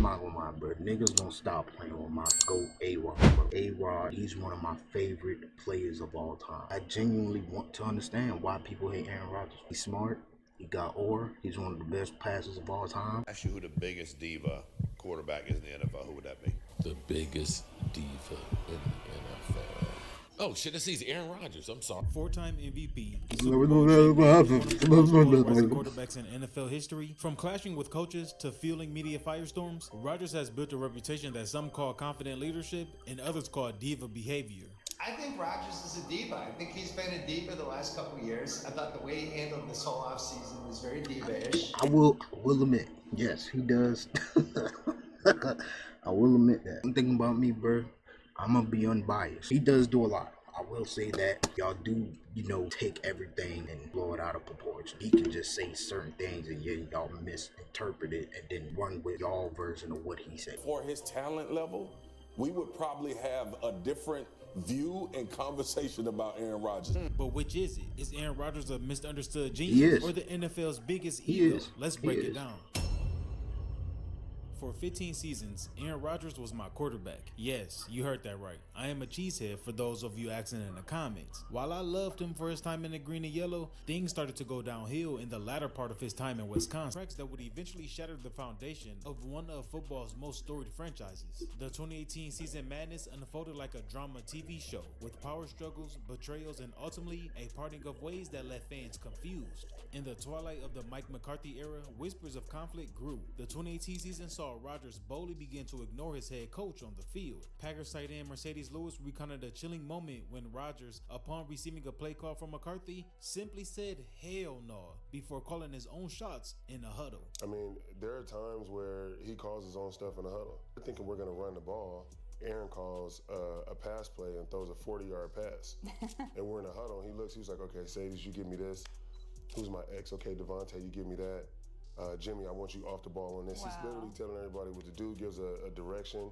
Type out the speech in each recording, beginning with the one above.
not gonna lie, bro. Niggas don't stop playing with my GOAT A-Rod, bro. A-Rod, he's one of my favorite players of all time. I genuinely want to understand why people hate Aaron Rodgers. He's smart. He got aura. He's one of the best passers of all time. Ask you who the biggest diva quarterback is in the NFL. Who would that be? The biggest diva in the NFL. Oh shit, this is Aaron Rodgers. I'm sorry. Four-time MVP, Super Bowl champion, one of the most polarizing quarterbacks in NFL history. From clashing with coaches to fueling media firestorms, Rodgers has built a reputation that some call confident leadership and others call diva behavior. I think Rodgers is a diva. I think he's been a diva the last couple of years. I thought the way he handled this whole offseason was very diva-ish. I will admit, yes, he does. I will admit that. One thing about me, bro, I'm gonna be unbiased. He does do a lot. I will say that y'all do, take everything and blow it out of proportion. He can just say certain things and y'all misinterpret it and then run with y'all version of what he said. For his talent level, we would probably have a different view and conversation about Aaron Rodgers. But which is it? Is Aaron Rodgers a misunderstood He genius is. or the NFL's biggest He ego? is. Let's He break is. it down. For 15 seasons, Aaron Rodgers was my quarterback. Yes, you heard that right. I am a cheesehead for those of you asking in the comments. While I loved him for his time in the green and yellow, things started to go downhill in the latter part of his time in Wisconsin. Cracks that would eventually shatter the foundation of one of football's most storied franchises. The 2018 season madness unfolded like a drama TV show, with power struggles, betrayals, and ultimately a parting of ways that left fans confused. In the twilight of the Mike McCarthy era, whispers of conflict grew. The 2018 season saw Rodgers boldly begin to ignore his head coach on the field. Packers tight end Mercedes Lewis recounted a chilling moment when Rodgers, upon receiving a play call from McCarthy, simply said "hell no" before calling his own shots in a huddle. I mean, there are times where he calls his own stuff in a huddle. We're thinking we're going to run the ball. Aaron calls a pass play and throws a 40-yard pass. And we're in a huddle. He looks, he's like, okay, Sadie, you give me this. Who's my ex? Okay, Devontae, you give me that. Jimmy, I want you off the ball on this. Wow. He's literally telling everybody what to do, gives a direction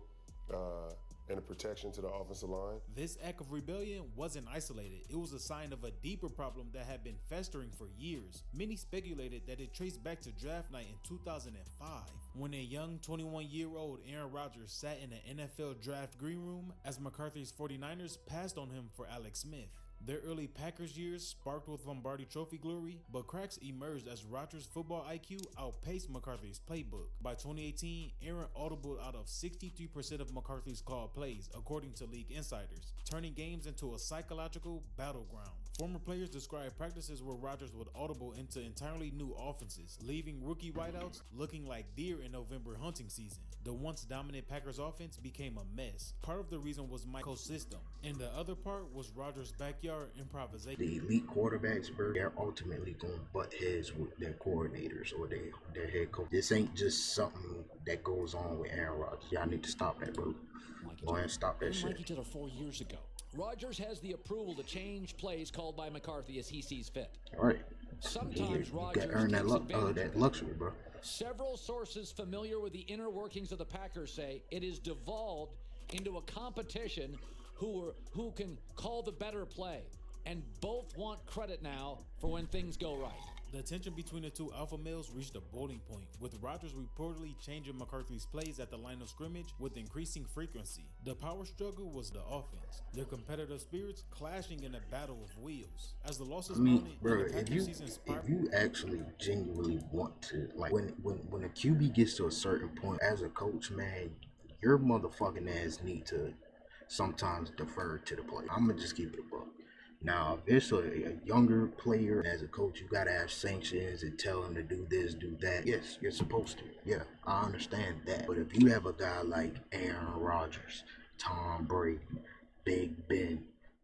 and a protection to the offensive line. This act of rebellion wasn't isolated. It was a sign of a deeper problem that had been festering for years. Many speculated that it traced back to draft night in 2005, when a young 21-year-old Aaron Rodgers sat in an NFL draft green room as McCarthy's 49ers passed on him for Alex Smith. Their early Packers years sparked with Lombardi Trophy glory, but cracks emerged as Rodgers' football IQ outpaced McCarthy's playbook. By 2018, Aaron audibled out of 63% of McCarthy's called plays, according to league insiders, turning games into a psychological battleground. Former players described practices where Rodgers would audible into entirely new offenses, leaving rookie wideouts looking like deer in November hunting season. The once dominant Packers offense became a mess. Part of the reason was Michael's system, and the other part was Rodgers' backyard improvisation. The elite quarterbacks, bro, they're ultimately going to butt heads with their coordinators or their head coach. This ain't just something that goes on with Aaron Rodgers. Y'all need to stop that, bro. Go ahead and stop that shit. Mikey did it 4 years ago. Rodgers has the approval to change plays called by McCarthy as he sees fit. All right. Sometimes you Rodgers got to earn takes advantage that luxury, bro. Several sources familiar with the inner workings of the Packers say it is devolved into a competition who can call the better play, and both want credit now for when things go right. The tension between the two alpha males reached a boiling point, with Rodgers reportedly changing McCarthy's plays at the line of scrimmage with increasing frequency. The power struggle was the offense, their competitive spirits clashing in a battle of wheels. As the losses mounted, bro, the Packers season if you actually genuinely want to, like, when a QB gets to a certain point, as a coach, man, your motherfucking ass need to sometimes defer to the play. I'm gonna just keep it a buck. Now, if it's a younger player, as a coach, you gotta have sanctions and tell him to do this, do that. Yes, you're supposed to. Yeah, I understand that. But if you have a guy like Aaron Rodgers, Tom Brady, Big Ben,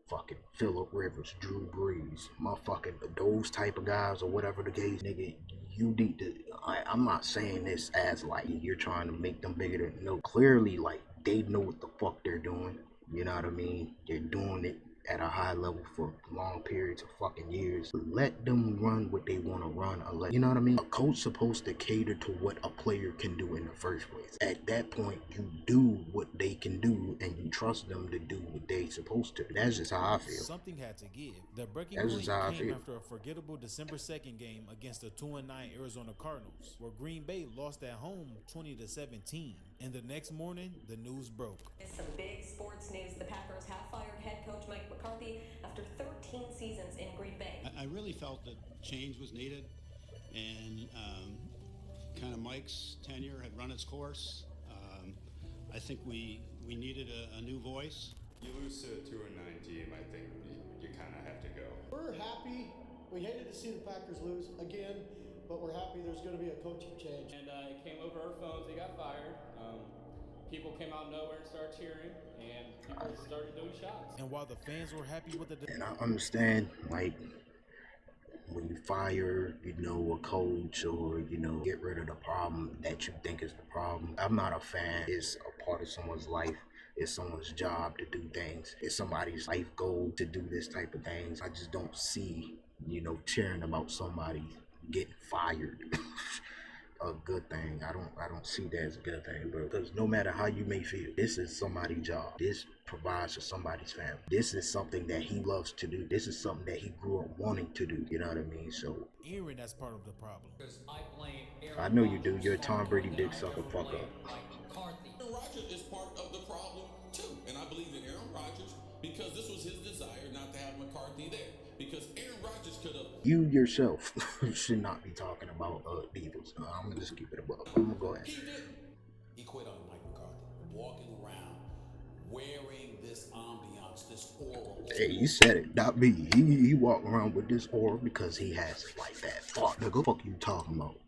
fucking Phillip Rivers, Drew Brees, motherfucking those type of guys or whatever the case, nigga, you need to. I'm not saying this as like you're trying to make them bigger than. No, clearly, like, they know what the fuck they're doing. You know what I mean? They're doing it at a high level for long periods of fucking years. Let them run what they want to run. You know what I mean? A coach supposed to cater to what a player can do in the first place. At that point, you do what they can do and you trust them to do what they supposed to. That's just how I feel. Something had to give. The breaking That's point just how I came feel. after a forgettable December 2nd game against the 2-9 Arizona Cardinals, where Green Bay lost at home 20-17. And the next morning, the news broke. Some big sports news. The Packers have fired head coach Mike McCarthy after 13 seasons in Green Bay. I really felt that change was needed, and kind of Mike's tenure had run its course. I think we needed a new voice. You lose to a 2-9 team, I think you kind of have to go. We're happy. We hated to see the Packers lose again, but we're happy there's going to be a coaching change. And it came over our phones. He got fired. People came out of nowhere and started cheering, and people started doing shots. And while the fans were happy with the... And I understand, like, when you fire, a coach or, get rid of the problem that you think is the problem. I'm not a fan. It's a part of someone's life. It's someone's job to do things. It's somebody's life goal to do this type of things. I just don't see, cheering about somebody getting fired. A good thing. I don't see that as a good thing, bro. Because no matter how you may feel, this is somebody's job. This provides for somebody's family. This is something that he loves to do. This is something that he grew up wanting to do. You know what I mean? So Aaron, that's part of the problem. I know you do. You're a Tom Brady dick sucker. Fuck up. Aaron Rodgers is part of the problem too, and I believe in Aaron Rodgers because this was his desire not to have McCarthy there. Because Aaron Rodgers could have. You yourself should not be talking about divas. I'm gonna just keep it above. I'm gonna go ahead. He did. He quit on Mike McCarthy, walking around wearing this ambiance, this aura. Hey, you said it, not me. He walk around with this aura because he has it like that. Fuck, nigga, fuck you talking about?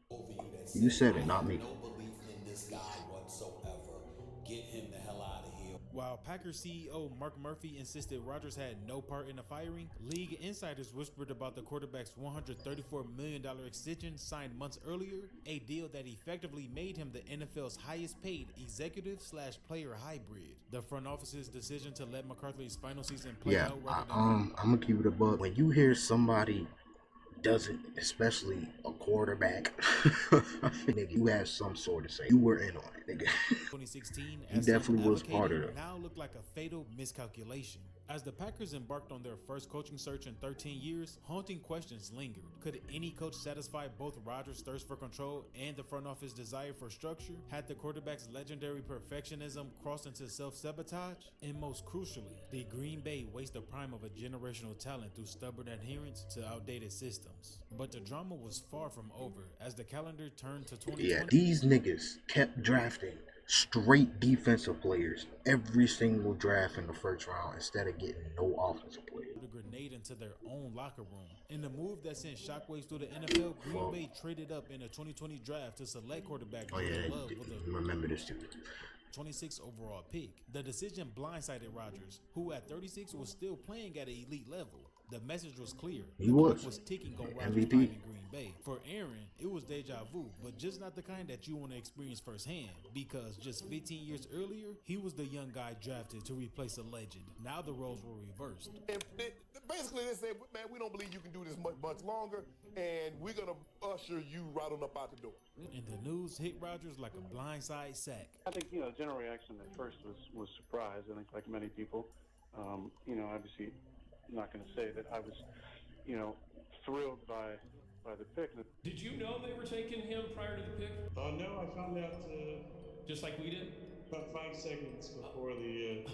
You said it, not me. No belief in this guy whatsoever. Get him the hell out of here. While Packers CEO Mark Murphy insisted Rodgers had no part in the firing, league insiders whispered about the quarterback's $134 million extension signed months earlier, a deal that effectively made him the NFL's highest paid executive/player hybrid. The front office's decision to let McCarthy's final season play out I'm gonna keep it above. When you hear somebody doesn't, especially a quarterback, nigga, you have some sort of say. You were in on it, nigga. 2016, He definitely was part of it. Now looked like a fatal miscalculation. As the Packers embarked on their first coaching search in 13 years, haunting questions lingered. Could any coach satisfy both Rodgers' thirst for control and the front office desire for structure? Had the quarterback's legendary perfectionism crossed into self-sabotage? And most crucially, did Green Bay waste the prime of a generational talent through stubborn adherence to outdated systems? But the drama was far from over as the calendar turned to 2020. Yeah, these niggas kept drafting straight defensive players every single draft in the first round instead of getting no offensive players. A grenade into their own locker room. In the move that sent shockwaves through the NFL, Green Bay traded up in the 2020 draft to select quarterback Jordan Love with a remember this too. 26 overall pick. The decision blindsided Rodgers, who at 36 was still playing at an elite level. The message was clear. He was. Clock was ticking on Rodgers' time in Green Bay. For Aaron, it was deja vu, but just not the kind that you want to experience firsthand, because just 15 years earlier, he was the young guy drafted to replace a legend. Now the roles were reversed. Basically, they said, man, we don't believe you can do this much longer, and we're going to usher you right on up out the door. And the news hit Rodgers like a blindside sack. I think, the general reaction at first was surprise. I think like many people, obviously I'm not going to say that I was, thrilled by the pick. Did you know they were taking him prior to the pick? No, I found out just like we did. About 5 seconds before the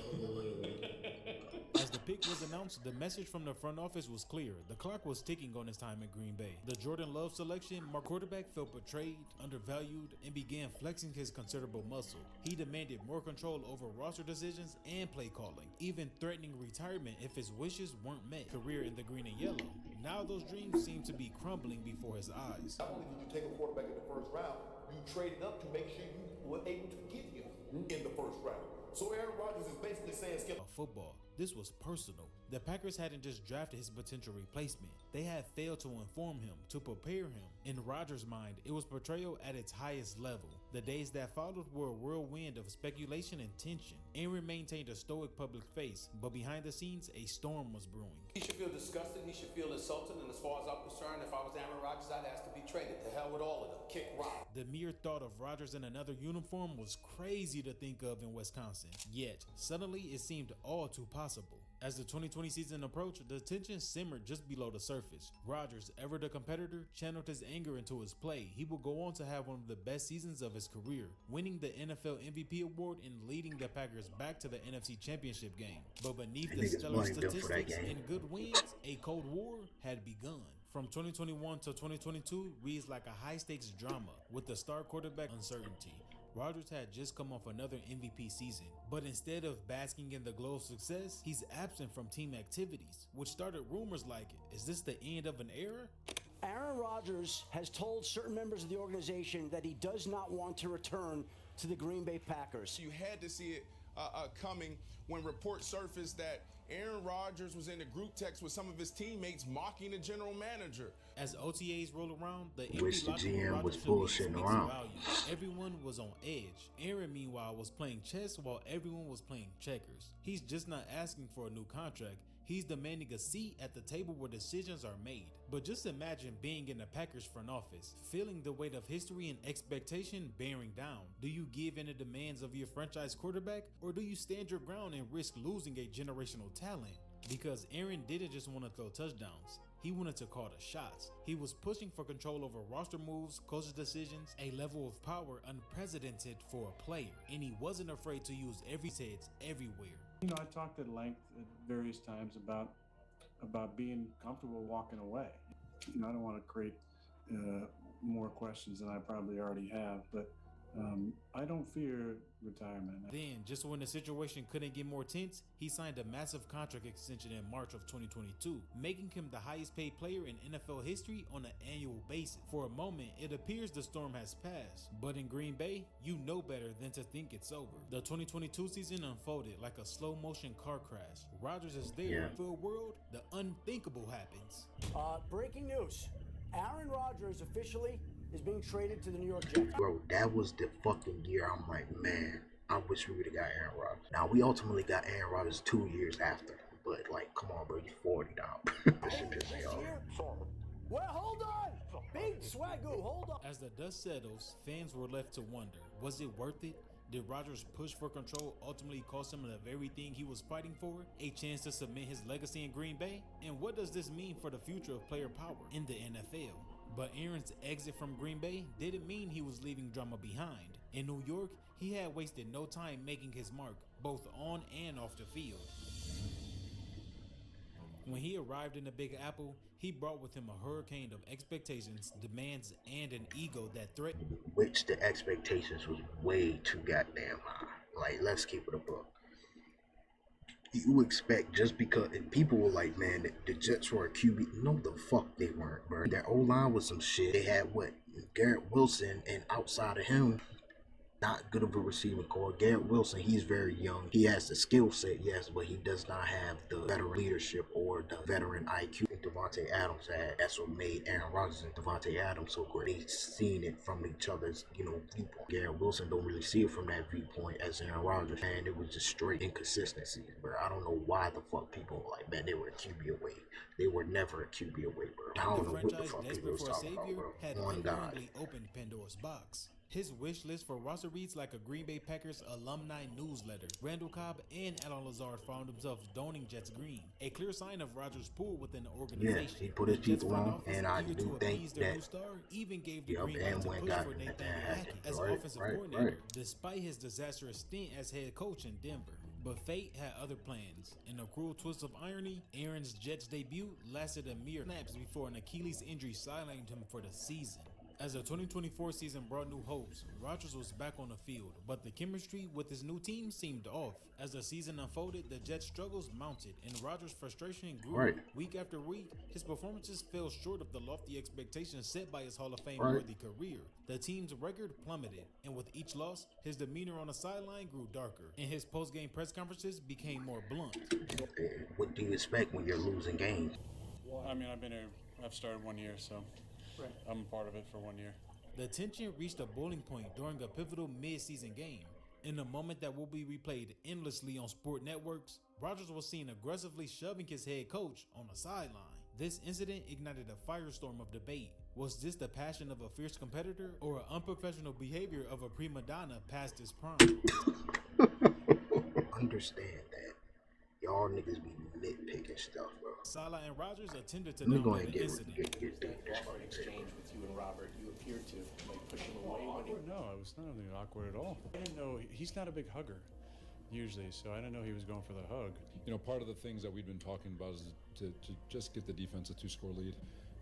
As the pick was announced, the message from the front office was clear. The clock was ticking on his time in Green Bay. The Jordan Love selection, our quarterback felt betrayed, undervalued, and began flexing his considerable muscle. He demanded more control over roster decisions and play calling, even threatening retirement if his wishes weren't met. Career in the green and yellow. Now those dreams seem to be crumbling before his eyes. Not only did you take a quarterback in the first round, you traded up to make sure you were able to get him in the first round. So Aaron Rodgers is basically saying, skip football. This was personal. The Packers hadn't just drafted his potential replacement. They had failed to inform him, to prepare him. In Rodgers' mind, it was betrayal at its highest level. The days that followed were a whirlwind of speculation and tension. Aaron maintained a stoic public face, but behind the scenes, a storm was brewing. He should feel disgusted. He should feel insulted. And as far as I'm concerned, if I was Aaron Rodgers, I'd ask to be traded. To hell with all of them. Kick rock. The mere thought of Rodgers in another uniform was crazy to think of in Wisconsin. Yet, suddenly it seemed all too possible. As the 2020 season approached, the tension simmered just below the surface. Rodgers, ever the competitor, channeled his anger into his play. He would go on to have one of the best seasons of his career, winning the NFL MVP award and leading the Packers back to the NFC Championship game. But beneath the stellar statistics and good wins, a Cold War had begun. From 2021 to 2022 reads like a high-stakes drama with the star quarterback uncertainty. Rodgers had just come off another MVP season, but instead of basking in the glow of success, he's absent from team activities, which started rumors like, is this the end of an era? Aaron Rodgers has told certain members of the organization that he does not want to return to the Green Bay Packers. You had to see it coming when reports surfaced that Aaron Rodgers was in a group text with some of his teammates mocking the general manager. As OTAs roll around, the Wish the GM was bullshitting around. Everyone was on edge. Aaron, meanwhile, was playing chess while everyone was playing checkers. He's just not asking for a new contract. He's demanding a seat at the table where decisions are made. But just imagine being in the Packers front office, feeling the weight of history and expectation bearing down. Do you give in the demands of your franchise quarterback, or do you stand your ground and risk losing a generational talent? Because Aaron didn't just want to throw touchdowns. He wanted to call the shots. He was pushing for control over roster moves, coach's decisions, a level of power unprecedented for a player. And he wasn't afraid to use every heads everywhere. You know, I talked at length at various times about being comfortable walking away. You know, I don't want to create more questions than I probably already have, but I don't fear retirement. Then, just when the situation couldn't get more tense, he signed a massive contract extension in March of 2022, making him the highest paid player in NFL history on an annual basis. For a moment, it appears the storm has passed, but in Green Bay, you know better than to think it's over. The 2022 season unfolded like a slow motion car crash. Rodgers is there. For a world, the unthinkable happens. Breaking news. Aaron Rodgers officially is being traded to the New York Jets. Bro, that was the fucking year I'm like, man, I wish we would have got Aaron Rodgers. Now, we ultimately got Aaron Rodgers 2 years after, but like, come on, bro, he's 40 now. This shit just ain't over. Well, hold on! Big swagoo, hold on! As the dust settles, fans were left to wonder, was it worth it? Did Rodgers' push for control ultimately cost him the very thing he was fighting for? A chance to cement his legacy in Green Bay? And what does this mean for the future of player power in the NFL? But Aaron's exit from Green Bay didn't mean he was leaving drama behind. In New York, he had wasted no time making his mark, both on and off the field. When he arrived in the Big Apple, he brought with him a hurricane of expectations, demands, and an ego that threatened. Which the expectations was way too goddamn high. Like, let's keep it a book. You expect just because, and people were like, man, the Jets were a QB. No, the fuck they weren't, bro. Their O-line was some shit. They had what? Garrett Wilson, and outside of him, not good of a receiving core. Garrett Wilson, he's very young. He has the skill set, yes, but he does not have the veteran leadership or the veteran IQ that Devontae Adams had. That's what made Aaron Rodgers and Devontae Adams so great. He's seen it from each other's, viewpoint. Garrett Wilson don't really see it from that viewpoint as Aaron Rodgers, and it was just straight inconsistency, bro. I don't know why the fuck people were like, man, they were a QB away. They were never a QB away, bro. I don't know what the fuck people was talking about, bro. One guy opened Pandora's box. His wish list for roster reads like a Green Bay Packers alumni newsletter. Randall Cobb and Alan Lazard found themselves donning Jets green, a clear sign of Rodgers' pull within the organization. Yes, he put his people on, and I do think that even gave the green light to push for Nathan Hackett as offensive coordinator, despite his disastrous stint as head coach in Denver. But fate had other plans. In a cruel twist of irony, Aaron's Jets debut lasted a mere snaps before an Achilles injury sidelined him for the season. As the 2024 season brought new hopes, Rodgers was back on the field, but the chemistry with his new team seemed off. As the season unfolded, the Jets' struggles mounted, and Rodgers' frustration grew. Week after week, his performances fell short of the lofty expectations set by his Hall of Fame-worthy career. The team's record plummeted, and with each loss, his demeanor on the sideline grew darker, and his post-game press conferences became more blunt. What do you expect when you're losing games? I mean, I've started 1 year, so I'm a part of it for 1 year. The tension reached a boiling point during a pivotal mid-season game. In a moment that will be replayed endlessly on sport networks, Rodgers was seen aggressively shoving his head coach on the sideline. This incident ignited a firestorm of debate. Was this the passion of a fierce competitor or unprofessional behavior of a prima donna past his prime? Understand that y'all niggas be nitpicking stuff, bro. Saleh and Rodgers attended to Let me down go the ahead and get incident. Awkward exchange with you and Robert. You appeared to push him away. No, it was not anything awkward at all. I didn't know he's not a big hugger usually, so I didn't know he was going for the hug. You know, part of the things that we've been talking about is to just get the defense a 2-score lead.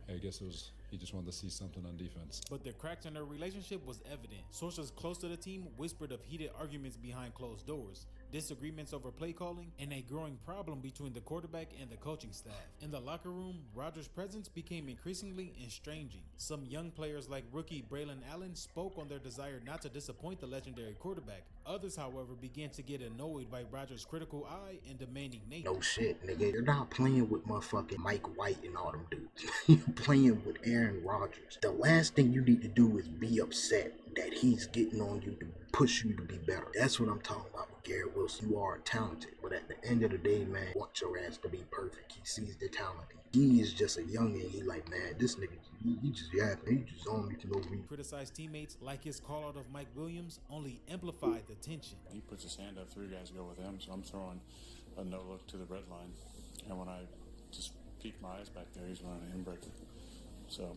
I guess it was he just wanted to see something on defense. But the cracks in their relationship was evident. Sources close to the team whispered of heated arguments behind closed doors, disagreements over play calling, and a growing problem between the quarterback and the coaching staff. In the locker room, Rodgers' presence became increasingly estranging. Some young players like rookie Braylon Allen spoke on their desire not to disappoint the legendary quarterback. Others, however, began to get annoyed by Rodgers' critical eye and demanding nature. No shit, nigga. You're not playing with motherfucking Mike White and all them dudes. You're playing with Aaron Rodgers. The last thing you need to do is be upset that he's getting on you to push you to be better. That's what I'm talking about with Garrett Wilson. You are talented, but at the end of the day, man, want your ass to be perfect. He sees the talent. He is just a youngin'. He like, man, this nigga, he just yapping. He just on me to no reason. Criticized teammates like his call out of Mike Williams only amplified the tension. He puts his hand up, 3 guys go with him, so I'm throwing a no look to the red line. And when I just peek my eyes back there, he's running an in-breaker. So,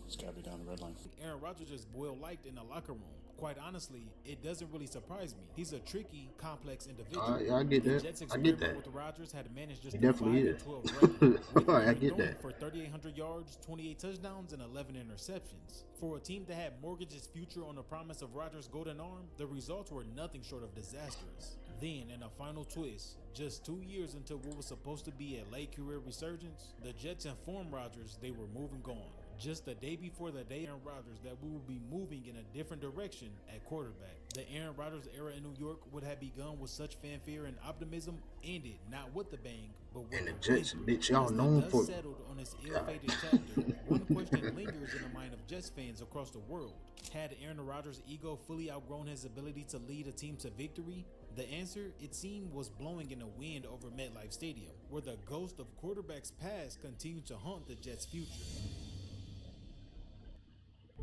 it's got to be down the red line. Aaron Rodgers is well liked in the locker room. Quite honestly, it doesn't really surprise me. He's a tricky, complex individual. I get that. The Jets I get experiment that. with Rodgers had managed just He a definitely is. 5-12 record, with I him get throwing that. for 3,800 yards, 28 touchdowns, and 11 interceptions. For a team that had mortgaged its future on the promise of Rodgers' golden arm, the results were nothing short of disastrous. Then, in a final twist, just 2 years into what was supposed to be a late career resurgence, the Jets informed Rodgers they were moving on. Just the day before the day Aaron Rodgers that we would be moving in a different direction at quarterback. The Aaron Rodgers era in New York would have begun with such fanfare and optimism, ended not with a bang, but with And the a Jets, whimper. bitch, y'all As the known dust for settled on this ill-fated chapter, one question lingers in the mind of Jets fans across the world. Had Aaron Rodgers' ego fully outgrown his ability to lead a team to victory? The answer, it seemed, was blowing in the wind over MetLife Stadium, where the ghost of quarterbacks past continued to haunt the Jets' future.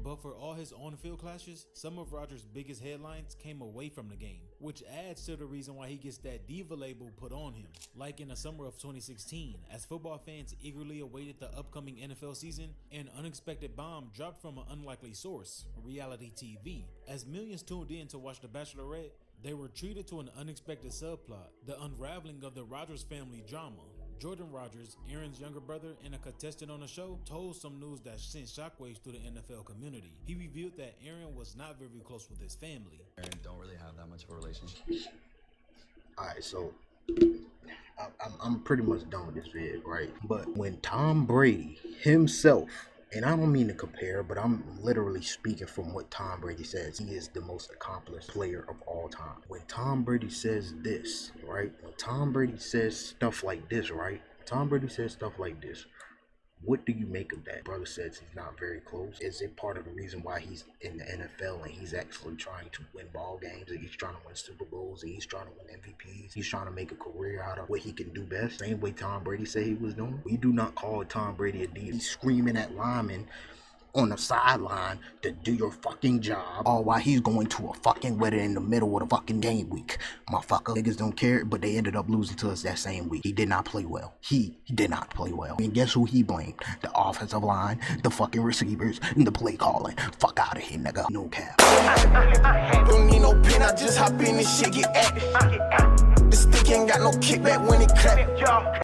But for all his on-field clashes, some of Rodgers' biggest headlines came away from the game, which adds to the reason why he gets that diva label put on him. Like in the summer of 2016, as football fans eagerly awaited the upcoming NFL season, an unexpected bomb dropped from an unlikely source, reality TV. As millions tuned in to watch The Bachelorette, they were treated to an unexpected subplot, the unraveling of the Rodgers family drama. Jordan Rodgers, Aaron's younger brother and a contestant on the show, told some news that sent shockwaves through the NFL community. He revealed that Aaron was not very close with his family. Aaron don't really have that much of a relationship. Alright, so I'm pretty much done with this vid, right? But when Tom Brady himself, and I don't mean to compare, but I'm literally speaking from what Tom Brady says. He is the most accomplished player of all time. When Tom Brady says this, right? When Tom Brady says stuff like this, right? Tom Brady says stuff like this. What do you make of that? Brother says he's not very close. Is it part of the reason why he's in the NFL and he's actually trying to win ball games and he's trying to win Super Bowls and he's trying to win MVPs? He's trying to make a career out of what he can do best. Same way Tom Brady said he was doing. We do not call Tom Brady a diva. He's screaming at linemen on the sideline to do your fucking job, all while he's going to a fucking wedding in the middle of the fucking game week. Motherfucker, niggas don't care, but they ended up losing to us that same week. He did not play well. He did not play well. And guess who he blamed? The offensive line, the fucking receivers, and the play calling. Fuck out of here, nigga. No cap. Don't need no pen, I just hop in and shit get active. The stick ain't got no kickback when it clap.